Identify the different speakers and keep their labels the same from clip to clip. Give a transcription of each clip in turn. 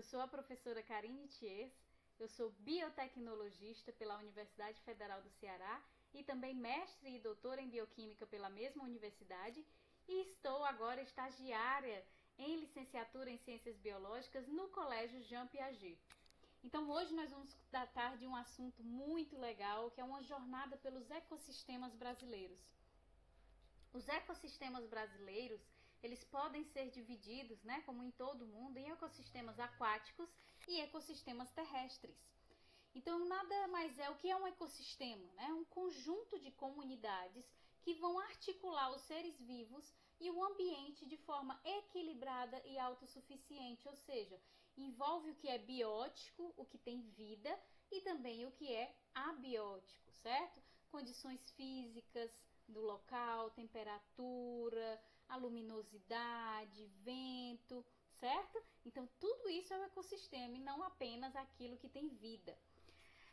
Speaker 1: Eu sou a professora Karine Thiers, eu sou biotecnologista pela Universidade Federal do Ceará e também mestre e doutora em bioquímica pela mesma universidade e estou agora estagiária em licenciatura em Ciências Biológicas no Colégio Jean Piaget. Então hoje nós vamos tratar de um assunto muito legal, que é uma jornada pelos ecossistemas brasileiros. Os ecossistemas brasileiros, eles podem ser divididos, né, como em todo o mundo, em ecossistemas aquáticos e ecossistemas terrestres. Então, nada mais é o que é um ecossistema, né? Um conjunto de comunidades que vão articular os seres vivos e o ambiente de forma equilibrada e autossuficiente, ou seja, envolve o que é biótico, o que tem vida, e também o que é abiótico, certo? Condições físicas do local, temperatura, a luminosidade, vento, certo? Então, tudo isso é o ecossistema e não apenas aquilo que tem vida.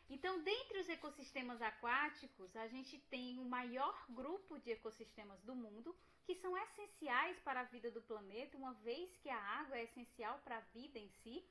Speaker 1: Então, dentre os ecossistemas aquáticos, a gente tem o maior grupo de ecossistemas do mundo, que são essenciais para a vida do planeta, uma vez que a água é essencial para a vida em si.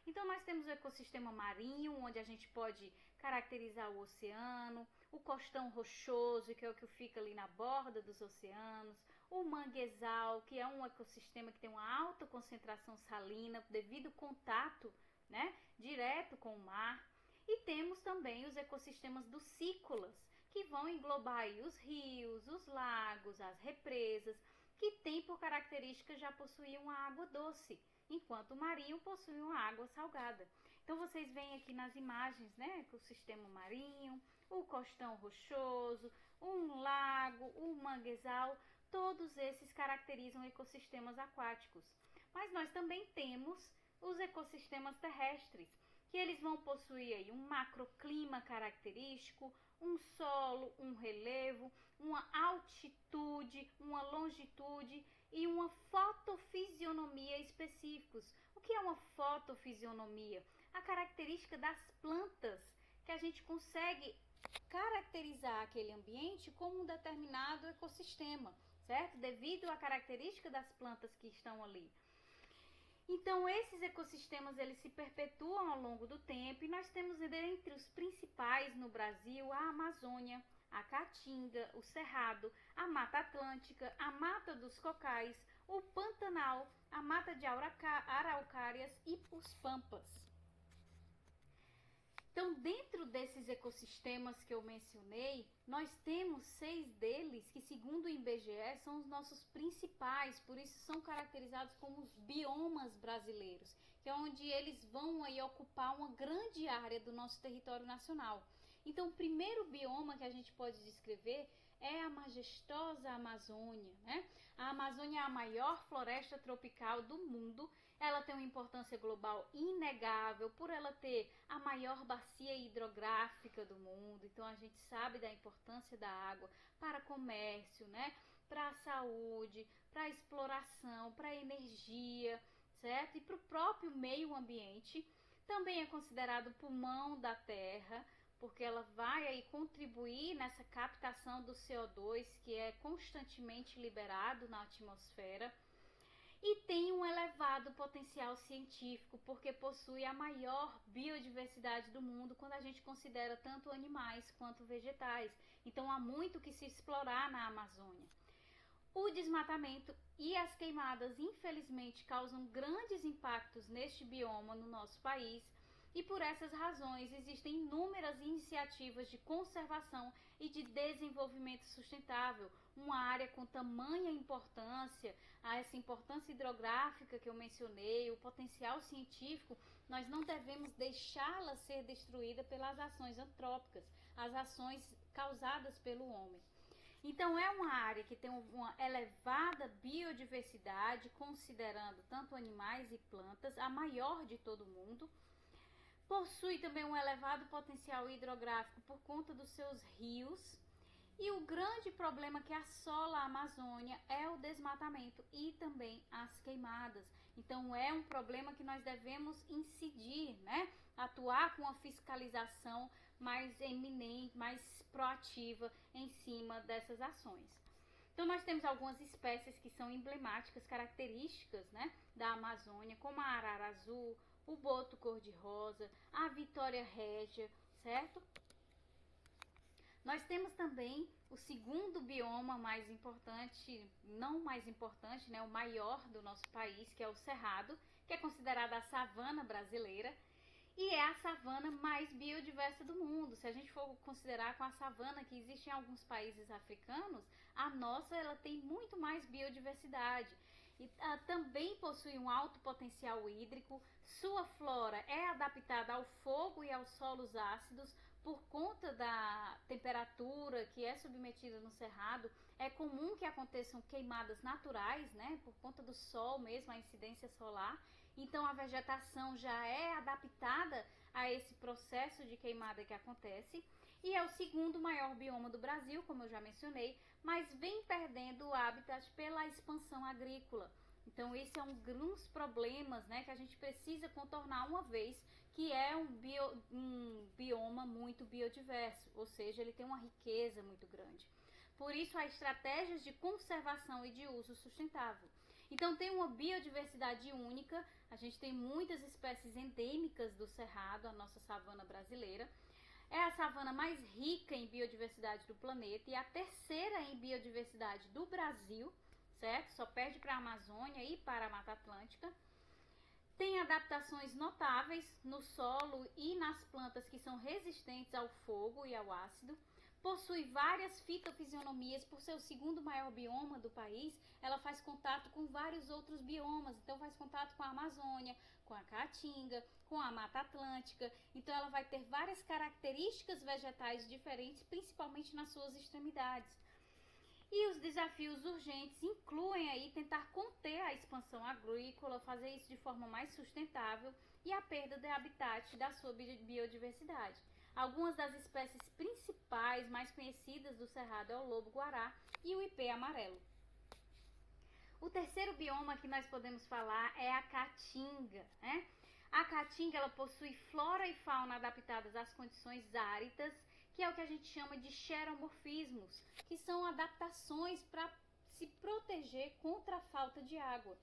Speaker 1: Então, nós temos o ecossistema marinho, onde a gente pode caracterizar o oceano, o costão rochoso, que é o que fica ali na borda dos oceanos, o manguezal, que é um ecossistema que tem uma alta concentração salina devido ao contato, né, direto com o mar. E temos também os ecossistemas ducícolas, que vão englobar aí os rios, os lagos, as represas, que têm por característica já possuir uma água doce, enquanto o marinho possui uma água salgada. Então vocês veem aqui nas imagens, né, o sistema marinho, o costão rochoso, um lago, um manguezal, todos esses caracterizam ecossistemas aquáticos. Mas nós também temos os ecossistemas terrestres, que eles vão possuir aí um macroclima característico, um solo, um relevo, uma altitude, uma longitude e uma fotofisionomia específicos. O que é uma fotofisionomia? A característica das plantas, que a gente consegue caracterizar aquele ambiente como um determinado ecossistema, certo? Devido à característica das plantas que estão ali. Então, esses ecossistemas eles se perpetuam ao longo do tempo e nós temos entre os principais no Brasil a Amazônia, a Caatinga, o Cerrado, a Mata Atlântica, a Mata dos Cocais, o Pantanal, a Mata de Araucárias e os Pampas. Então, dentro desses ecossistemas que eu mencionei, nós temos 6 deles que, segundo o IBGE, são os nossos principais, por isso são caracterizados como os biomas brasileiros, que é onde eles vão aí ocupar uma grande área do nosso território nacional. Então, o primeiro bioma que a gente pode descrever é a majestosa Amazônia, né? A Amazônia é a maior floresta tropical do mundo. Ela tem uma importância global inegável por ela ter a maior bacia hidrográfica do mundo. Então a gente sabe da importância da água para comércio, né? Para a saúde, para a exploração, para a energia, certo? E para o próprio meio ambiente. Também é considerado pulmão da Terra, porque ela vai aí contribuir nessa captação do CO2 que é constantemente liberado na atmosfera, e tem um elevado potencial científico, porque possui a maior biodiversidade do mundo quando a gente considera tanto animais quanto vegetais. Então há muito que se explorar na Amazônia. O desmatamento e as queimadas, infelizmente, causam grandes impactos neste bioma no nosso país. E por essas razões existem inúmeras iniciativas de conservação e de desenvolvimento sustentável. Uma área com tamanha importância, essa importância hidrográfica que eu mencionei, o potencial científico, nós não devemos deixá-la ser destruída pelas ações antrópicas, as ações causadas pelo homem. Então é uma área que tem uma elevada biodiversidade, considerando tanto animais e plantas, a maior de todo o mundo. Possui também um elevado potencial hidrográfico por conta dos seus rios. E o grande problema que assola a Amazônia é o desmatamento e também as queimadas. Então é um problema que nós devemos incidir, né? Atuar com uma fiscalização mais eminente, mais proativa em cima dessas ações. Então nós temos algumas espécies que são emblemáticas, características, né, da Amazônia, como a arara azul, o boto cor-de-rosa, a vitória régia, certo? Nós temos também o segundo bioma mais importante, não mais importante, né, o maior do nosso país, que é o Cerrado, que é considerada a savana brasileira, e é a savana mais biodiversa do mundo. Se a gente for considerar com a savana que existe em alguns países africanos, a nossa ela tem muito mais biodiversidade. E também possui um alto potencial hídrico, sua flora é adaptada ao fogo e aos solos ácidos. Por conta da temperatura que é submetida no cerrado, é comum que aconteçam queimadas naturais, né, por conta do sol mesmo, a incidência solar. Então a vegetação já é adaptada a esse processo de queimada que acontece. E é o segundo maior bioma do Brasil, como eu já mencionei, mas vem perdendo o habitat pela expansão agrícola. Então esse é um dos problemas, né, que a gente precisa contornar, uma vez que é um bioma muito biodiverso, ou seja, ele tem uma riqueza muito grande. Por isso há estratégias de conservação e de uso sustentável. Então tem uma biodiversidade única, a gente tem muitas espécies endêmicas do cerrado, a nossa savana brasileira. É a savana mais rica em biodiversidade do planeta e a terceira em biodiversidade do Brasil, certo? Só perde para a Amazônia e para a Mata Atlântica. Tem adaptações notáveis no solo e nas plantas que são resistentes ao fogo e ao ácido. Possui várias fitofisionomias. Por ser o segundo maior bioma do país, ela faz contato com vários outros biomas. Então faz contato com a Amazônia, com a Caatinga, com a Mata Atlântica. Então ela vai ter várias características vegetais diferentes, principalmente nas suas extremidades. E os desafios urgentes incluem aí tentar conter a expansão agrícola, fazer isso de forma mais sustentável e a perda de habitat da sua biodiversidade. Algumas das espécies principais, mais conhecidas do cerrado é o lobo-guará e o ipê amarelo. O terceiro bioma que nós podemos falar é a caatinga, né? A caatinga ela possui flora e fauna adaptadas às condições áridas, que é o que a gente chama de xeromorfismos, que são adaptações para se proteger contra a falta de água.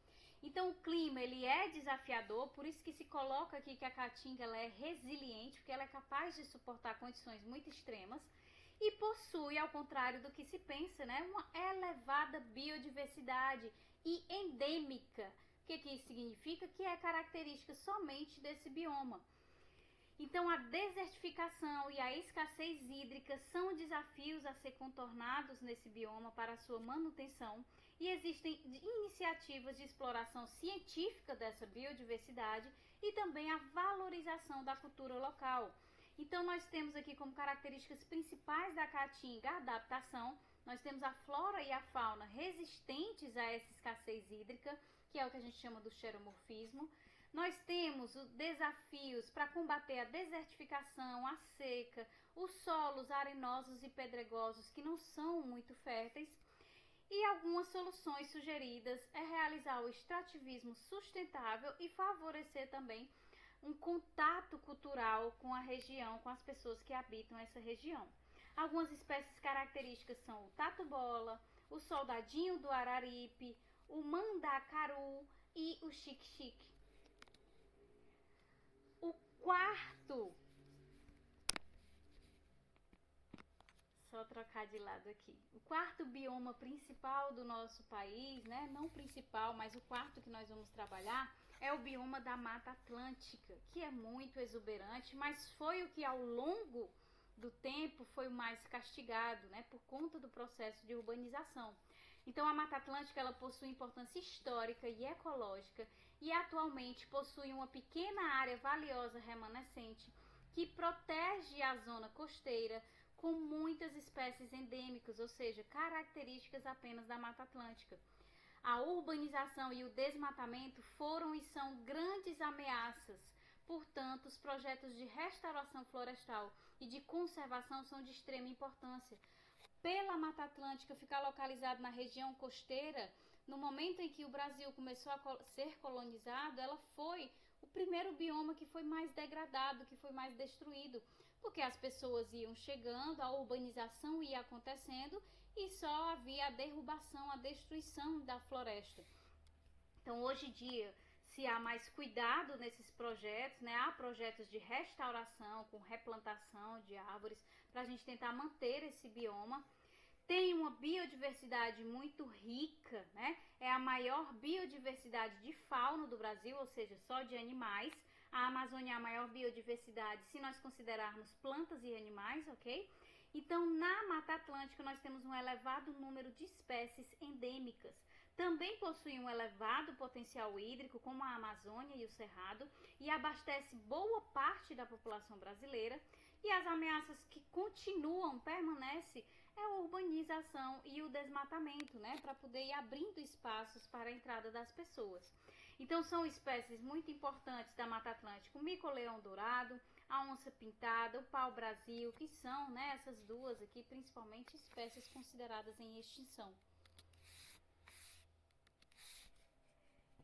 Speaker 1: Então o clima ele é desafiador, por isso que se coloca aqui que a caatinga ela é resiliente, porque ela é capaz de suportar condições muito extremas e possui, ao contrário do que se pensa, né, uma elevada biodiversidade e endêmica. O que isso significa? Que é característica somente desse bioma. Então a desertificação e a escassez hídrica são desafios a ser contornados nesse bioma para sua manutenção, e existem iniciativas de exploração científica dessa biodiversidade e também a valorização da cultura local. Então nós temos aqui como características principais da caatinga a adaptação. Nós temos a flora e a fauna resistentes a essa escassez hídrica, que é o que a gente chama do xeromorfismo. Nós temos os desafios para combater a desertificação, a seca, os solos arenosos e pedregosos que não são muito férteis. E algumas soluções sugeridas é realizar o extrativismo sustentável e favorecer também um contato cultural com a região, com as pessoas que habitam essa região. Algumas espécies características são o tatu-bola, o soldadinho do Araripe, o mandacaru e o xique-xique. O quarto, só trocar de lado aqui, o quarto bioma principal do nosso país, né, não principal, mas o quarto que nós vamos trabalhar, é o bioma da Mata Atlântica, que é muito exuberante, mas foi o que ao longo do tempo foi o mais castigado, né, por conta do processo de urbanização. Então a Mata Atlântica ela possui importância histórica e ecológica e atualmente possui uma pequena área valiosa remanescente que protege a zona costeira com muitas espécies endêmicas, ou seja, características apenas da Mata Atlântica. A urbanização e o desmatamento foram e são grandes ameaças. Portanto, os projetos de restauração florestal e de conservação são de extrema importância. Pela Mata Atlântica ficar localizado na região costeira, no momento em que o Brasil começou a ser colonizado, ela foi o primeiro bioma que foi mais degradado, que foi mais destruído, porque as pessoas iam chegando, a urbanização ia acontecendo e só havia a derrubação, a destruição da floresta. Então, hoje em dia, se há mais cuidado nesses projetos, né? Há projetos de restauração, com replantação de árvores, para a gente tentar manter esse bioma. Tem uma biodiversidade muito rica, né? É a maior biodiversidade de fauna do Brasil, ou seja, só de animais. A Amazônia é a maior biodiversidade se nós considerarmos plantas e animais, ok? Então, na Mata Atlântica, nós temos um elevado número de espécies endêmicas. Também possui um elevado potencial hídrico, como a Amazônia e o Cerrado, e abastece boa parte da população brasileira. E as ameaças que continuam, permanecem, é a urbanização e o desmatamento, né, para poder ir abrindo espaços para a entrada das pessoas. Então, são espécies muito importantes da Mata Atlântica, o mico-leão dourado, a onça-pintada, o pau-brasil, que são, né, essas duas aqui, principalmente espécies consideradas em extinção.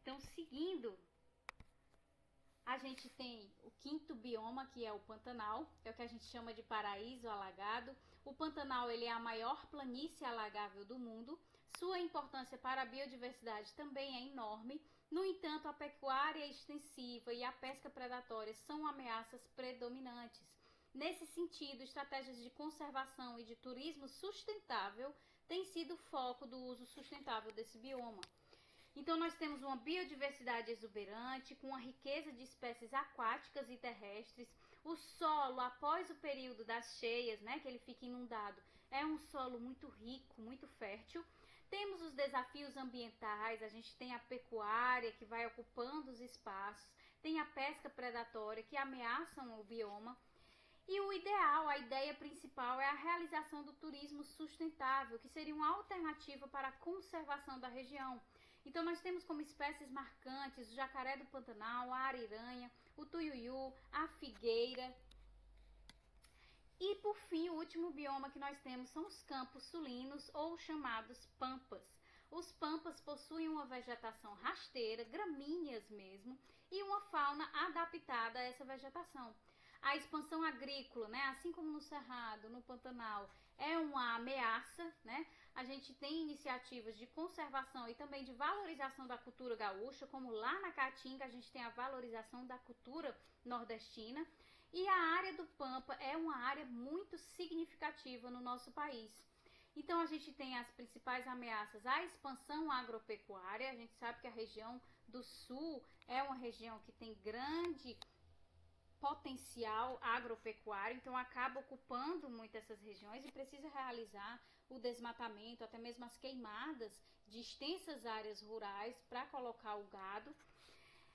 Speaker 1: Então, seguindo, a gente tem o quinto bioma, que é o Pantanal, que é o que a gente chama de paraíso alagado. O Pantanal, ele é a maior planície alagável do mundo. Sua importância para a biodiversidade também é enorme. No entanto, a pecuária extensiva e a pesca predatória são ameaças predominantes. Nesse sentido, estratégias de conservação e de turismo sustentável têm sido foco do uso sustentável desse bioma. Então, nós temos uma biodiversidade exuberante, com uma riqueza de espécies aquáticas e terrestres. O solo, após o período das cheias, né, que ele fica inundado, é um solo muito rico, muito fértil. Temos os desafios ambientais, a gente tem a pecuária, que vai ocupando os espaços, tem a pesca predatória, que ameaçam o bioma. E o ideal, a ideia principal, é a realização do turismo sustentável, que seria uma alternativa para a conservação da região. Então, nós temos como espécies marcantes o jacaré do Pantanal, a ariranha, o tuiuiu, a figueira. E, por fim, o último bioma que nós temos são os campos sulinos, ou chamados pampas. Os pampas possuem uma vegetação rasteira, gramíneas mesmo, e uma fauna adaptada a essa vegetação. A expansão agrícola, né, assim como no Cerrado, no Pantanal, é uma ameaça, né? A gente tem iniciativas de conservação e também de valorização da cultura gaúcha, como lá na Caatinga a gente tem a valorização da cultura nordestina. E a área do Pampa é uma área muito significativa no nosso país. Então, a gente tem as principais ameaças à expansão agropecuária. A gente sabe que a região do sul é uma região que tem grande potencial agropecuário, então acaba ocupando muito essas regiões e precisa realizar o desmatamento, até mesmo as queimadas de extensas áreas rurais para colocar o gado.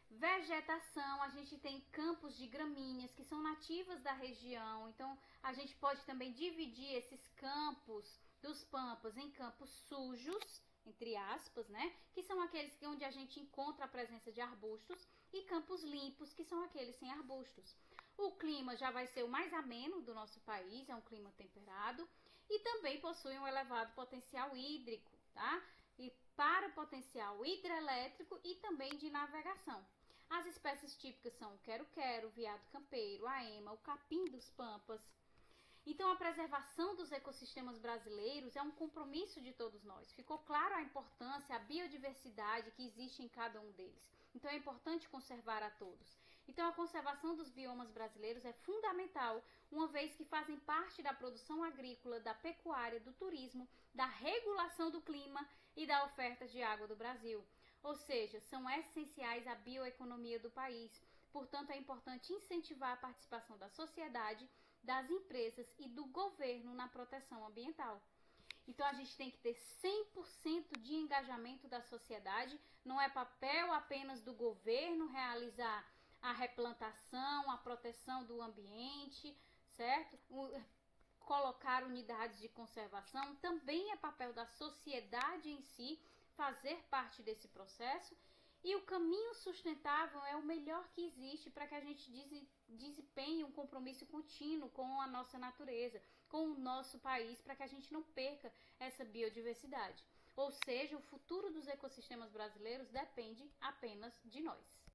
Speaker 1: Vegetação, a gente tem campos de gramíneas que são nativas da região, então a gente pode também dividir esses campos dos pampas em campos sujos, entre aspas, né, que são aqueles onde a gente encontra a presença de arbustos, e campos limpos, que são aqueles sem arbustos. O clima já vai ser o mais ameno do nosso país, é um clima temperado, e também possui um elevado potencial hídrico, tá? E para o potencial hidrelétrico e também de navegação. As espécies típicas são o quero-quero, o veado campeiro, a ema, o capim dos pampas. Então, a preservação dos ecossistemas brasileiros é um compromisso de todos nós. Ficou claro a importância, a biodiversidade que existe em cada um deles. Então, é importante conservar a todos. Então, a conservação dos biomas brasileiros é fundamental, uma vez que fazem parte da produção agrícola, da pecuária, do turismo, da regulação do clima e da oferta de água do Brasil. Ou seja, são essenciais à bioeconomia do país. Portanto, é importante incentivar a participação da sociedade, das empresas e do governo na proteção ambiental. Então, a gente tem que ter 100% de engajamento da sociedade. Não é papel apenas do governo realizar a replantação, a proteção do ambiente, certo? Colocar unidades de conservação. Também é papel da sociedade em si fazer parte desse processo. E o caminho sustentável é o melhor que existe para que a gente desempenhe um compromisso contínuo com a nossa natureza, com o nosso país, para que a gente não perca essa biodiversidade. Ou seja, o futuro dos ecossistemas brasileiros depende apenas de nós.